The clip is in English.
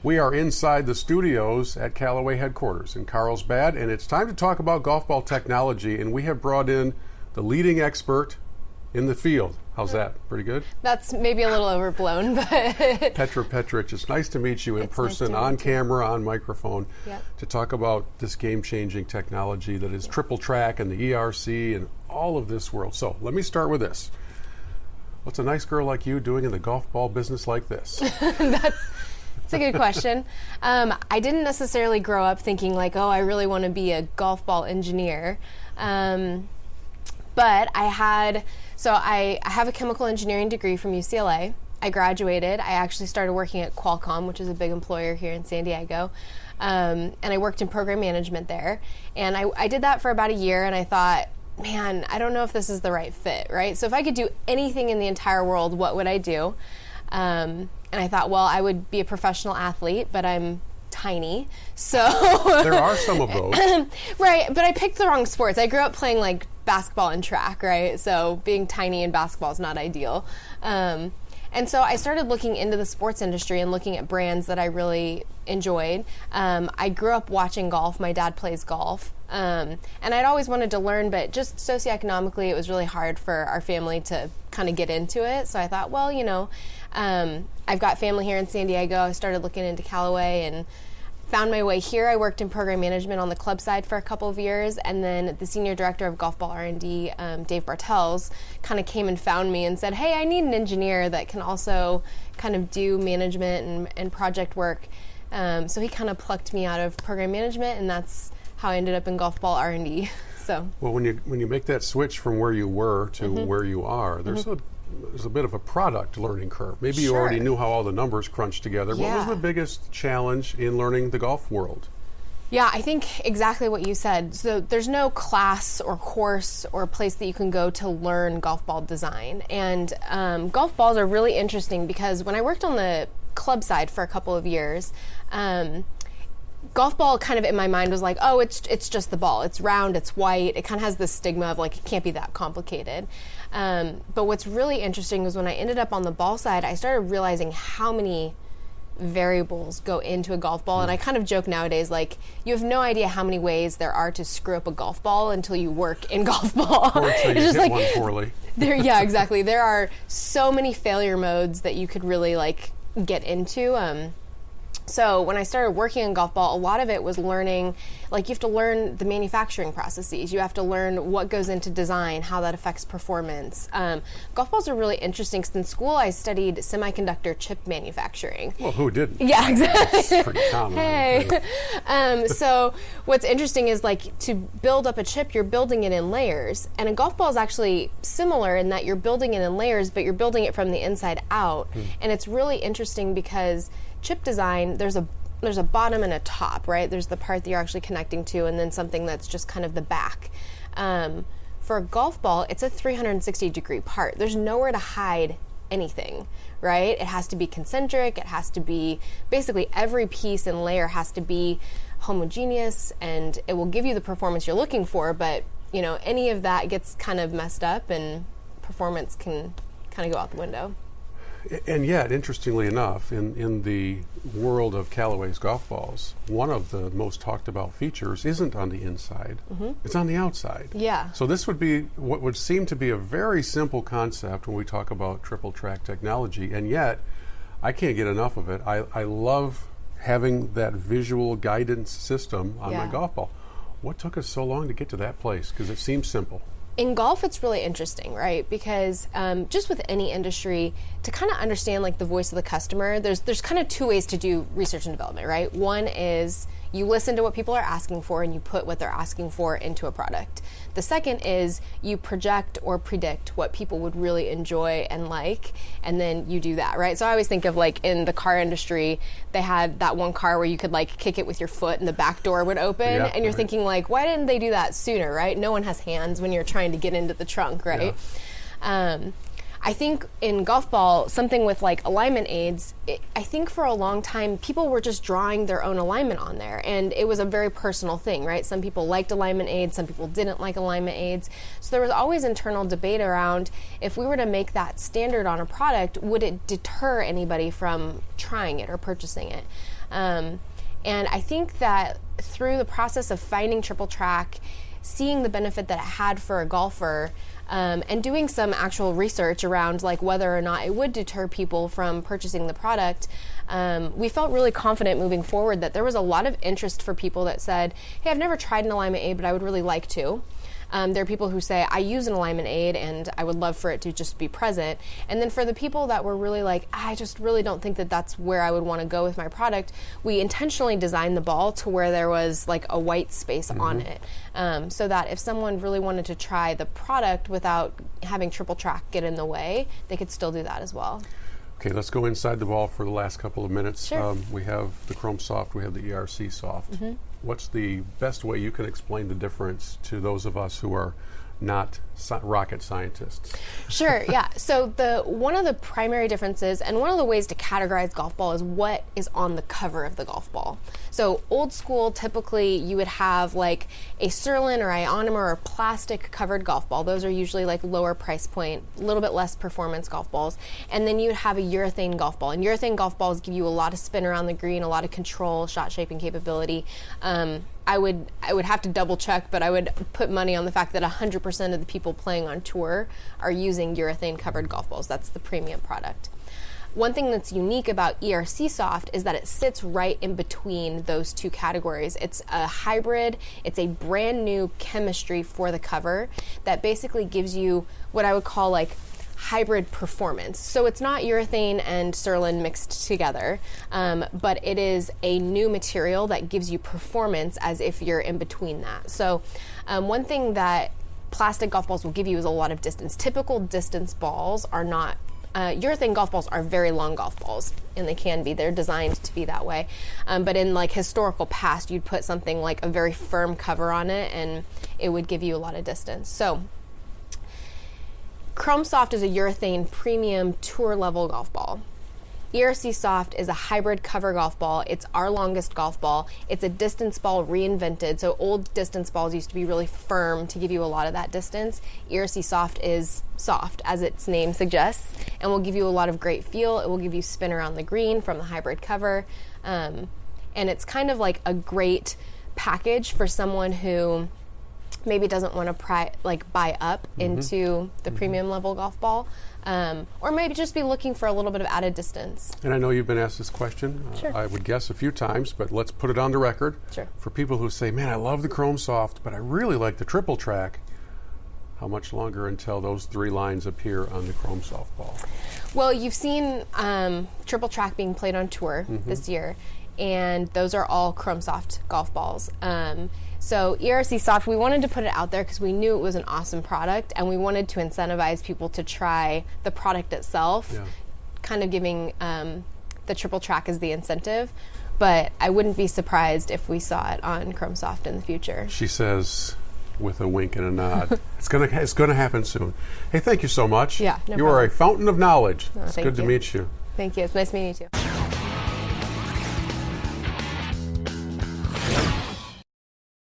We are inside the studios at Callaway headquarters in Carlsbad, and it's time to talk about golf ball technology, and we have brought in the leading expert in the field. How's that? Pretty good? That's maybe a little overblown, but... Petra Petrich, it's nice to meet you in person, on camera, on microphone, to talk about this game-changing technology that is triple track and the ERC and all of this world. So let me start with this. What's a nice girl like you doing in the golf ball business like this? That's a good question. I didn't necessarily grow up thinking like, oh, I really want to be a golf ball engineer. But I have a chemical engineering degree from UCLA. I graduated. I actually started working at Qualcomm, which is a big employer here in San Diego. And I worked in program management there. And I did that for about a year, and I thought, man, I don't know if this is the right fit, right? So if I could do anything in the entire world, what would I do? And I thought, well, I would be a professional athlete, but I'm tiny, so... There are some of those. Right, but I picked the wrong sports. I grew up playing like basketball and track, right? So being tiny in basketball is not ideal. And so I started looking into the sports industry and looking at brands that I really enjoyed. I grew up watching golf. My dad plays golf. And I'd always wanted to learn, but just socioeconomically, it was really hard for our family to kind of get into it. So I thought, well, you know, I've got family here in San Diego. I started looking into Callaway and found my way here. I worked in program management on the club side for a couple of years, and then the senior director of Golf Ball R&D, Dave Bartels, kind of came and found me and said, hey, I need an engineer that can also kind of do management and project work. So he kind of plucked me out of program management, and that's how I ended up in Golf Ball R&D. So. Well, when you make that switch from where you were to where you are, there's a bit of a product learning curve. Maybe you already knew how all the numbers crunched together. Yeah. What was the biggest challenge in learning the golf world? Yeah, I think exactly what you said. So there's no class or course or place that you can go to learn golf ball design. And golf balls are really interesting because when I worked on the club side for a couple of years, golf ball kind of in my mind was like, oh, it's just the ball. It's round, it's white. It kind of has this stigma of like, it can't be that complicated. But what's really interesting was when I ended up on the ball side, I started realizing how many variables go into a golf ball. And I kind of joke nowadays, like, you have no idea how many ways there are to screw up a golf ball until you work in golf ball. Or until you hit one poorly. Yeah, exactly. There are so many failure modes that you could really like get into. So when I started working on golf ball, a lot of it was learning, like you have to learn the manufacturing processes. You have to learn what goes into design, how that affects performance. Golf balls are really interesting because in school I studied semiconductor chip manufacturing. Well, who didn't? Yeah, exactly. That's pretty common. Hey. So what's interesting is like to build up a chip, you're building it in layers. And a golf ball is actually similar in that you're building it in layers, but you're building it from the inside out. And it's really interesting because chip design, there's a bottom and a top, right? There's the part that you're actually connecting to, and then something that's just kind of the back. For a golf ball, it's a 360-degree part. There's nowhere to hide anything, right? It has to be concentric. It has to be, basically every piece and layer has to be homogeneous, and it will give you the performance you're looking for, but you know, any of that gets kind of messed up and performance can kind of go out the window. And yet, interestingly enough, in the world of Callaway's golf balls, one of the most talked about features isn't on the inside, it's on the outside. Yeah. So this would be what would seem to be a very simple concept when we talk about triple track technology, and yet I can't get enough of it. I love having that visual guidance system on my golf ball. What took us so long to get to that place? Because it seems simple. In golf, it's really interesting, right? Because just with any industry, to kind of understand like the voice of the customer, there's kind of two ways to do research and development, right? One is you listen to what people are asking for and you put what they're asking for into a product. The second is you project or predict what people would really enjoy and like, and then you do that, right? So I always think of like in the car industry, they had that one car where you could like kick it with your foot and the back door would open, and you're thinking like, why didn't they do that sooner, right? No one has hands when you're trying to get into the trunk, right? I think in golf ball, something with like alignment aids, I think for a long time, people were just drawing their own alignment on there. And it was a very personal thing, right? Some people liked alignment aids, some people didn't like alignment aids. So there was always internal debate around if we were to make that standard on a product, would it deter anybody from trying it or purchasing it? And I think that through the process of finding Triple Track, seeing the benefit that it had for a golfer, and doing some actual research around like whether or not it would deter people from purchasing the product, we felt really confident moving forward that there was a lot of interest for people that said, hey, I've never tried an alignment aid, but I would really like to. There are people who say, I use an alignment aid and I would love for it to just be present. And then for the people that were really like, I just really don't think that that's where I would want to go with my product, we intentionally designed the ball to where there was like a white space on it. So that if someone really wanted to try the product without having Triple Track get in the way, they could still do that as well. Okay, let's go inside the ball for the last couple of minutes. Sure. We have the Chrome Soft, we have the ERC Soft. What's the best way you can explain the difference to those of us who are not rocket scientists? Sure, yeah. So one of the primary differences and one of the ways to categorize golf ball is what is on the cover of the golf ball. So old school, typically you would have like a Surlyn or ionomer or plastic covered golf ball. Those are usually like lower price point, a little bit less performance golf balls. And then you'd have a urethane golf ball. And urethane golf balls give you a lot of spin around the green, a lot of control, shot shaping capability. I would have to double check, but I would put money on the fact that 100% of the people playing on tour are using urethane covered golf balls. That's the premium product. One thing that's unique about ERC Soft is that it sits right in between those two categories. It's a hybrid, it's a brand new chemistry for the cover that basically gives you what I would call like hybrid performance. So it's not urethane and Surlyn mixed together, but it is a new material that gives you performance as if you're in between that. So one thing that plastic golf balls will give you is a lot of distance. Typical distance balls are not, urethane golf balls are very long golf balls, and they can be. They're designed to be that way. But in like historical past, you'd put something like a very firm cover on it, and it would give you a lot of distance. So Chrome Soft is a urethane premium tour level golf ball. ERC Soft is a hybrid cover golf ball. It's our longest golf ball. It's a distance ball reinvented. So old distance balls used to be really firm to give you a lot of that distance. ERC Soft is soft, as its name suggests, and will give you a lot of great feel. It will give you spin around the green from the hybrid cover. And it's kind of like a great package for someone who maybe doesn't want to buy up into the premium level golf ball, or maybe just be looking for a little bit of added distance. And I know you've been asked this question, Sure. I would guess a few times, but let's put it on the record. Sure. For people who say, man, I love the Chrome Soft, but I really like the Triple Track, how much longer until those three lines appear on the Chrome Soft ball? Well, you've seen Triple Track being played on tour this year, and those are all Chrome Soft golf balls. So ERC Soft, we wanted to put it out there because we knew it was an awesome product, and we wanted to incentivize people to try the product itself, kind of giving the Triple Track as the incentive. But I wouldn't be surprised if we saw it on Chrome Soft in the future. She says with a wink and a nod. It's gonna happen soon. Hey, thank you so much. Yeah, no you problem. are a fountain of knowledge. Oh, it's good to meet you. Thank you. It's nice meeting you too.